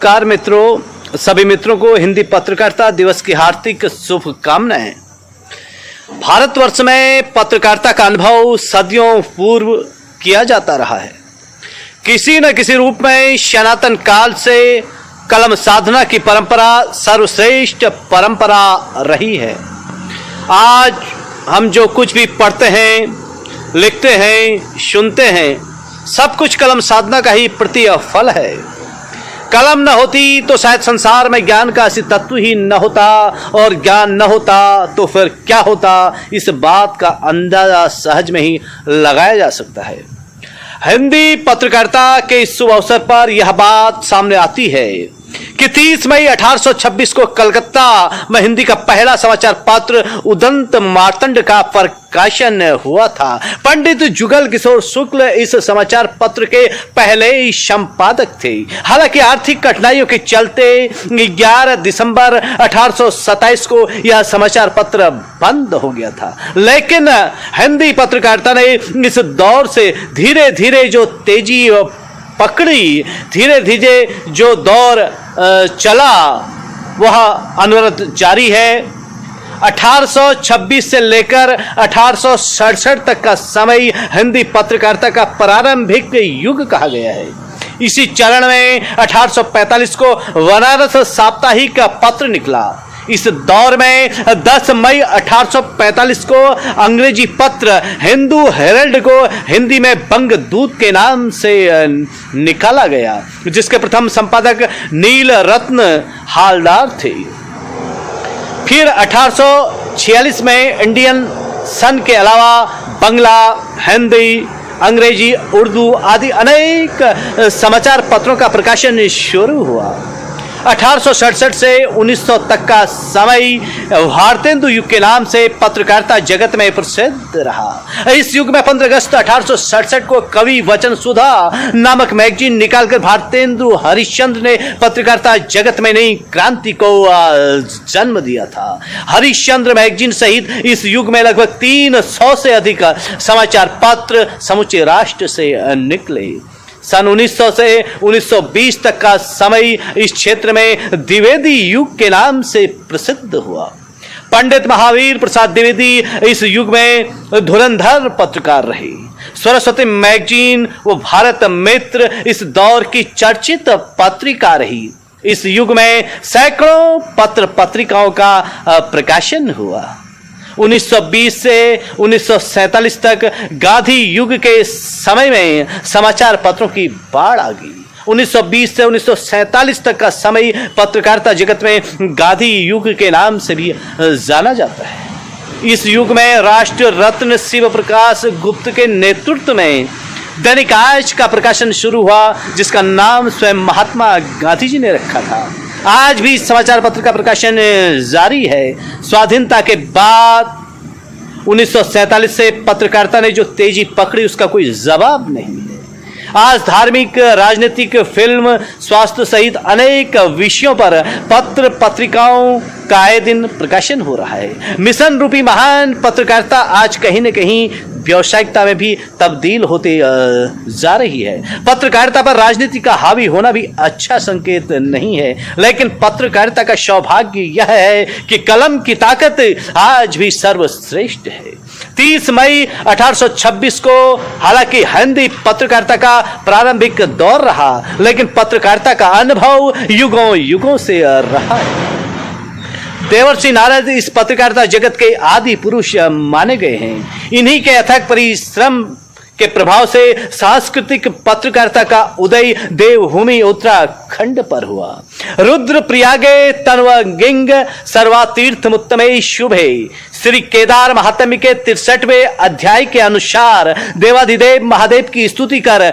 नमस्कार मित्रों, सभी मित्रों को हिंदी पत्रकारिता दिवस की हार्दिक शुभकामनाएं। भारतवर्ष में पत्रकारिता का अनुभव सदियों पूर्व किया जाता रहा है। किसी न किसी रूप में सनातन काल से कलम साधना की परंपरा सर्वश्रेष्ठ परंपरा रही है। आज हम जो कुछ भी पढ़ते हैं, लिखते हैं, सुनते हैं, सब कुछ कलम साधना का ही प्रतिफल है। कलम न होती तो शायद संसार में ज्ञान का ऐसी तत्व ही न होता, और ज्ञान न होता तो फिर क्या होता, इस बात का अंदाजा सहज में ही लगाया जा सकता है। हिंदी पत्रकारिता के इस शुभ अवसर पर यह बात सामने आती है कि 30 मई 1826 को कलकत्ता में हिंदी का पहला समाचार पत्र उदंत मार्तंड का प्रकाशन हुआ था। पंडित जुगल किशोर शुक्ल इस समाचार पत्र के पहले ही संपादक थे। हालांकि आर्थिक कठिनाइयों के चलते 11 दिसंबर 1827 को यह समाचार पत्र बंद हो गया था, लेकिन हिंदी पत्रकारिता ने इस दौर से धीरे धीरे जो तेजी पकड़ी, धीरे धीरे जो दौर चला, वह अनवरत जारी है। 1826 से लेकर 1867 तक का समय हिंदी पत्रकारिता का प्रारंभिक युग कहा गया है। इसी चरण में 1845 को बनारस साप्ताहिक का पत्र निकला। इस दौर में 10 मई 1845 को अंग्रेजी पत्र हिंदू हेरल्ड को हिंदी में बंगदूत के नाम से निकाला गया, जिसके प्रथम संपादक नील रत्न हालदार थे। फिर 1846 में इंडियन सन के अलावा बंगला, हिंदी, अंग्रेजी, उर्दू आदि अनेक समाचार पत्रों का प्रकाशन शुरू हुआ। 1867 से 1900 तक का समय भारतेंदु युग के नाम से पत्रकारिता जगत में प्रसिद्ध रहा। इस युग में 15 अगस्त 1867 को कवि वचन सुधा नामक मैगजीन निकालकर भारतेंदु हरिश्चंद्र ने पत्रकारिता जगत में नई क्रांति को जन्म दिया था। हरिश्चंद्र मैगजीन सहित इस युग में लगभग 300 से अधिक समाचार पत्र समूचे राष्ट्र से निकले। सन 1900 से 1920 तक का समय इस क्षेत्र में द्विवेदी युग के नाम से प्रसिद्ध हुआ। पंडित महावीर प्रसाद द्विवेदी इस युग में धुरंधर पत्रकार रहे। सरस्वती मैगजीन व भारत मित्र इस दौर की चर्चित पत्रिका रही। इस युग में सैकड़ों पत्र पत्रिकाओं का प्रकाशन हुआ। 1920 से 1947 तक गांधी युग के समय में समाचार पत्रों की बाढ़ आ गई। 1920 से 1947 तक का समय पत्रकारिता जगत में गांधी युग के नाम से भी जाना जाता है। इस युग में राष्ट्र रत्न शिव प्रकाश गुप्त के नेतृत्व में दैनिक आज का प्रकाशन शुरू हुआ, जिसका नाम स्वयं महात्मा गांधी जी ने रखा था। आज भी समाचार पत्र का प्रकाशन जारी है। स्वाधीनता के बाद 1947 से पत्रकारिता ने जो तेजी पकड़ी, उसका कोई जवाब नहीं है। आज धार्मिक, राजनीतिक, फिल्म, स्वास्थ्य सहित अनेक विषयों पर पत्र पत्रिकाओं का आए दिन प्रकाशन हो रहा है। मिशन रूपी महान पत्रकारिता आज कहीं न कहीं व्यावसायिकता में भी तब्दील होते जा रही है। पत्रकारिता पर राजनीति का हावी होना भी अच्छा संकेत नहीं है, लेकिन पत्रकारिता का सौभाग्य यह है कि कलम की ताकत आज भी सर्वश्रेष्ठ है। 30 मई 1826 को हालांकि हिंदी पत्रकारिता का प्रारंभिक दौर रहा, लेकिन पत्रकारिता का अनुभव युगों युगों से रहा है। देवर्षि नारद इस पत्रकारिता जगत के आदि पुरुष माने गए हैं। इन्हीं के अथक परिश्रम के प्रभाव से सांस्कृतिक पत्रकारिता का उदय देवभूमि उत्तराखंड पर हुआ। रुद्र प्रयागे तन्वगिंग सर्वातीर्थ मुत्तमे शुभे श्री केदार महात्म्य के 63वें अध्याय के अनुसार देवाधिदेव महादेव की स्तुति कर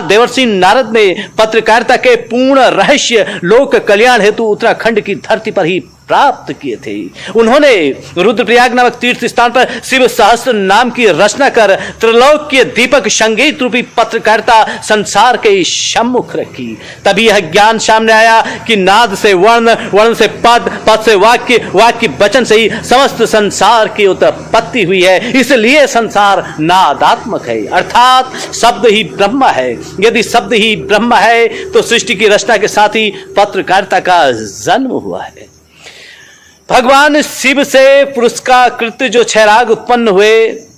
देवर्षि नारद ने पत्रकारिता के पूर्ण रहस्य लोक कल्याण हेतु उत्तराखंड की धरती पर ही प्राप्त किए थे। उन्होंने रुद्रप्रयाग नामक तीर्थ स्थान पर शिव सहस्त्र नाम की रचना कर त्रिलोकीय दीपक संगीत रूपी पत्रकारिता संसार के सम्मुख रखी। तभी यह ज्ञान सामने आया कि नाद से वर्ण, वर्ण से पद, पद से वाक्य, वाक्य वचन से ही समस्त संसार की उत्पत्ति हुई है। इसलिए संसार नादात्मक है, अर्थात शब्द ही ब्रह्म है। यदि शब्द ही ब्रह्म है तो सृष्टि की रचना के साथ ही पत्रकारिता का जन्म हुआ है। भगवान शिव से पुरुष का कृत्य जो 6 राग उत्पन्न हुए,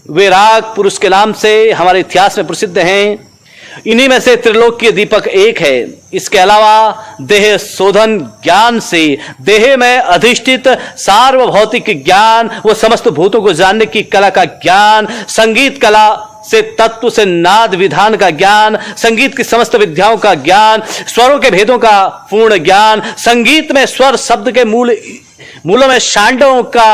वे राग पुरुष के नाम से हमारे इतिहास में प्रसिद्ध हैं। इन्हीं में से त्रिलोकीय दीपक एक है। इसके अलावा देह शोधन ज्ञान से देह में अधिष्ठित सार्वभौतिक ज्ञान, वो समस्त भूतों को जानने की कला का ज्ञान, संगीत कला से तत्व से नाद विधान का ज्ञान, संगीत की समस्त विद्याओं का ज्ञान, स्वरों के भेदों का पूर्ण ज्ञान, संगीत में स्वर शब्द के मूलों में शांडों का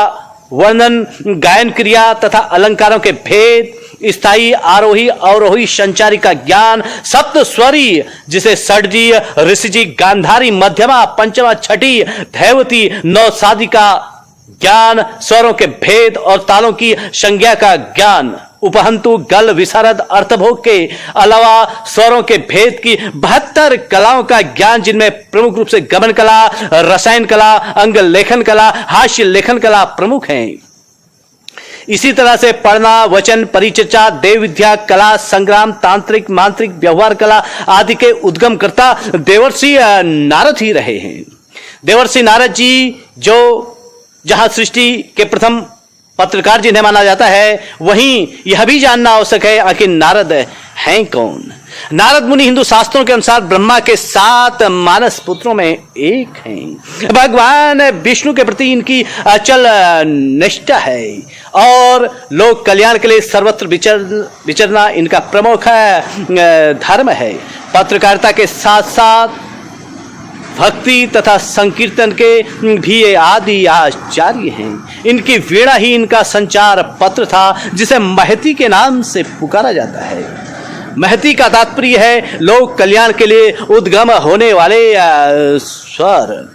वर्णन, गायन क्रिया तथा अलंकारों के भेद, स्थायी आरोही अवरोही संचारी का ज्ञान, सप्त स्वरी जिसे षडजी, ऋषिजी, गांधारी, मध्यमा, पंचमा, छठी, धैवती, नौसादी का ज्ञान, स्वरों के भेद और तालों की संज्ञा का ज्ञान, उपहंतु, गल, विशारद, अर्थभोग के अलावा स्वरों के भेद की 72 कलाओं का ज्ञान, जिनमें प्रमुख रूप से गमन कला, रसायन कला, अंग लेखन कला, हास्य लेखन कला प्रमुख हैं। इसी तरह से पढ़ना, वचन, परिचर्चा, देव विद्या, कला, संग्राम, तांत्रिक, मांत्रिक, व्यवहार कला आदि के उद्गम करता देवर्षि नारद ही रहे हैं। देवर्षि नारद जी, जो जहां सृष्टि के प्रथम पत्रकार जिन्हें माना जाता है, वहीं यह भी जानना आवश्यक है आखिर नारद हैं कौन। नारद मुनि हिंदू शास्त्रों के अनुसार ब्रह्मा के 7 मानस पुत्रों में एक हैं। भगवान विष्णु के प्रति इनकी अचल निष्ठा है और लोक कल्याण के लिए सर्वत्र विचरना इनका प्रमुख धर्म है। पत्रकारिता के साथ साथ भक्ति तथा संकीर्तन के भी ये आदि आचार्य हैं। इनकी वीणा ही इनका संचार पत्र था, जिसे महती के नाम से पुकारा जाता है। महती का तात्पर्य है लोक कल्याण के लिए उद्गम होने वाले स्वर।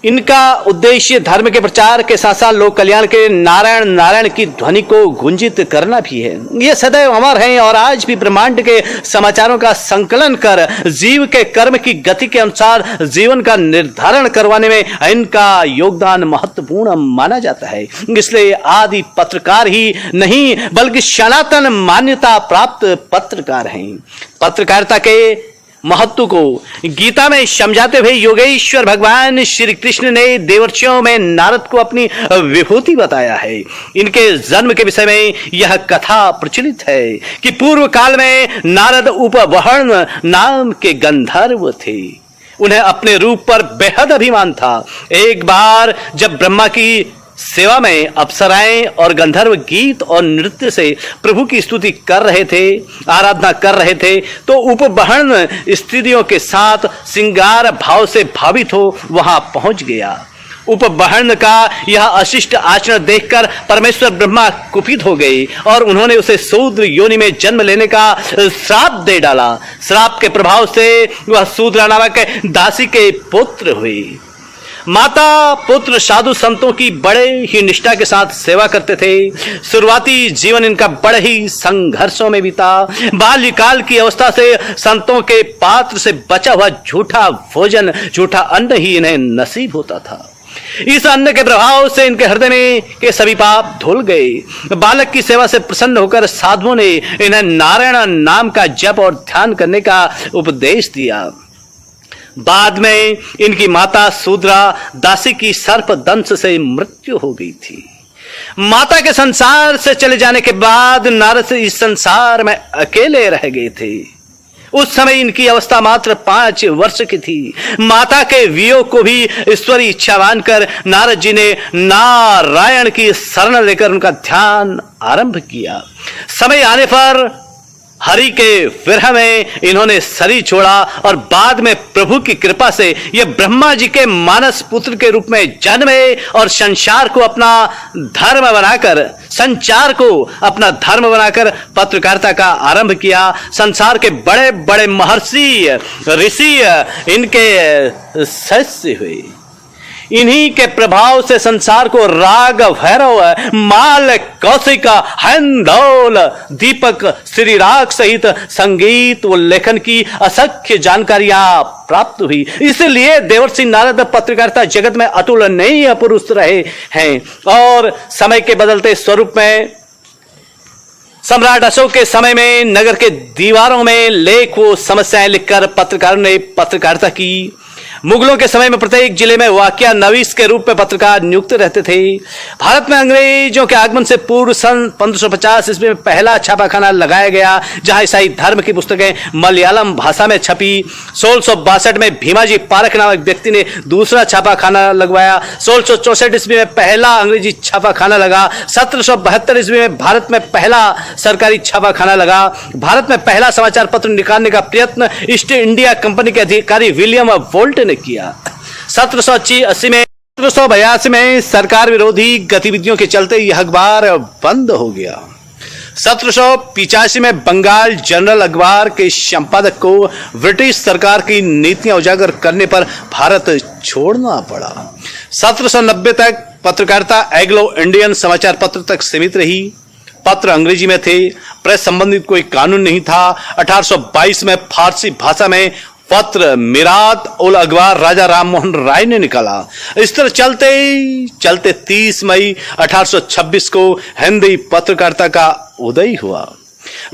इनका उद्देश्य धर्म के प्रचार के साथ साथ लोक कल्याण के नारायण नारायण की ध्वनि को गुंजित करना भी है। ये सदैव अमर हैं और आज भी ब्रह्मांड के समाचारों का संकलन कर जीव के कर्म की गति के अनुसार जीवन का निर्धारण करवाने में इनका योगदान महत्वपूर्ण माना जाता है। इसलिए आदि पत्रकार ही नहीं बल्कि सनातन मान्यता प्राप्त पत्रकार हैं। पत्रकारिता के महत्व को गीता में समझाते हुए योगेश्वर भगवान श्री कृष्ण ने देवर्षियों में नारद को अपनी विभूति बताया है। इनके जन्म के विषय में यह कथा प्रचलित है कि पूर्व काल में नारद उपवर्ण नाम के गंधर्व थे। उन्हें अपने रूप पर बेहद अभिमान था। एक बार जब ब्रह्मा की सेवा में अप्सराएं और गंधर्व गीत और नृत्य से प्रभु की स्तुति कर रहे थे, आराधना कर रहे थे, तो उपवर्ण स्त्रियों के साथ श्रृंगार भाव से भावित हो वहां पहुंच गया। उपवर्ण का यह अशिष्ट आचरण देखकर परमेश्वर ब्रह्मा कुपित हो गए और उन्होंने उसे शूद्र योनि में जन्म लेने का श्राप दे डाला। श्राप के प्रभाव से वह शूद्र नामक दासी के पुत्र हुए। माता पुत्र साधु संतों की बड़े ही निष्ठा के साथ सेवा करते थे। शुरुआती जीवन इनका बड़े ही संघर्षों में बीता। बाल्यकाल की अवस्था से संतों के पात्र से बचा हुआ झूठा भोजन, झूठा अन्न ही इन्हें नसीब होता था। इस अन्न के प्रभाव से इनके हृदय में के सभी पाप धुल गए। बालक की सेवा से प्रसन्न होकर साधुओं ने इन्हें नारायण नाम का जप और ध्यान करने का उपदेश दिया। बाद में इनकी माता शूद्रा दासी की सर्प दंश से मृत्यु हो गई थी। माता के संसार से चले जाने के बाद नारद इस संसार में अकेले रह गए थे। उस समय इनकी अवस्था मात्र 5 वर्ष की थी। माता के वियोग को भी ईश्वरी इच्छा मानकर नारद जी ने नारायण की शरण लेकर उनका ध्यान आरंभ किया। समय आने पर हरि के विरह में इन्होंने शरीर छोड़ा और बाद में प्रभु की कृपा से ये ब्रह्मा जी के मानस पुत्र के रूप में जन्मे और संसार को अपना धर्म बनाकर संचार को अपना धर्म बनाकर पत्रकारिता का आरंभ किया। संसार के बड़े बड़े महर्षि ऋषि इनके शिष्य हुए। इन्हीं के प्रभाव से संसार को राग भैरव, माल कौशिक, हिंदौल, दीपक, श्री राग सहित संगीत व लेखन की असंख्य जानकारियां प्राप्त हुई। इसलिए देवर्षि नारद पत्रकारिता जगत में अतुलनीय पुरुष रहे हैं और समय के बदलते स्वरूप में सम्राट अशोक के समय में नगर के दीवारों में लेख व समस्याएं लिखकर पत्रकारों ने पत्रकारिता की। मुगलों के समय में प्रत्येक जिले में वाकया नवीस के रूप में पत्रकार नियुक्त रहते थे। भारत में अंग्रेजों के आगमन से पूर्व सन 1550 ईस्वी में पहला छापाखाना लगाया गया, जहां ईसाई धर्म की पुस्तकें मलयालम भाषा में छपी। 1662 में भीमाजी पारख नामक व्यक्ति ने दूसरा छापाखाना लगवाया। 1664 ईस्वी में पहला अंग्रेजी छापाखाना लगा। 1772 ईस्वी में भारत में पहला सरकारी छापाखाना लगा। भारत में पहला समाचार पत्र निकालने का प्रयत्न ईस्ट इंडिया कंपनी के अधिकारी विलियम वोल्ट ने किया। 1782 में सरकार विरोधी गतिविधियों के चलते यह अखबार बंद हो गया। 1785 में बंगाल जनरल अखबार के संपादक को ब्रिटिश सरकार की नीतियां उजागर करने पर भारत छोड़ना पड़ा। 1790 तक पत्रकारिता एंग्लो इंडियन समाचार पत्र तक सीमित रही। पत्र अंग्रेजी में थे, प्रेस संबंधित कोई कानून नहीं था। 1822 में फारसी भाषा में पत्र मिरात उल अखबार राजा राममोहन राय ने निकाला। इस तरह चलते चलते 30 मई 1826 को हिंदी पत्रकारिता का उदय हुआ।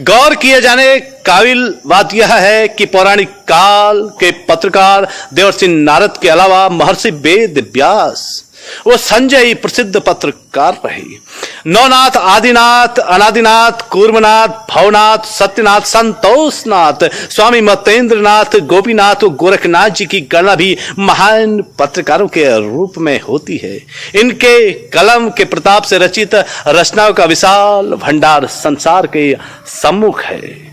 गौर किए जाने काबिल बात यह है कि पौराणिक काल के पत्रकार देवर्षि नारद के अलावा महर्षि वेद व्यास वो संजय प्रसिद्ध पत्रकार रहे। नवनाथ, आदिनाथ, अनादिनाथ, कूर्मनाथ, भवनाथ, सत्यनाथ, संतोषनाथ, स्वामी मतेंद्रनाथ, गोपीनाथ, गोरखनाथ जी की गणना भी महान पत्रकारों के रूप में होती है। इनके कलम के प्रताप से रचित रचनाओं का विशाल भंडार संसार के सम्मुख है।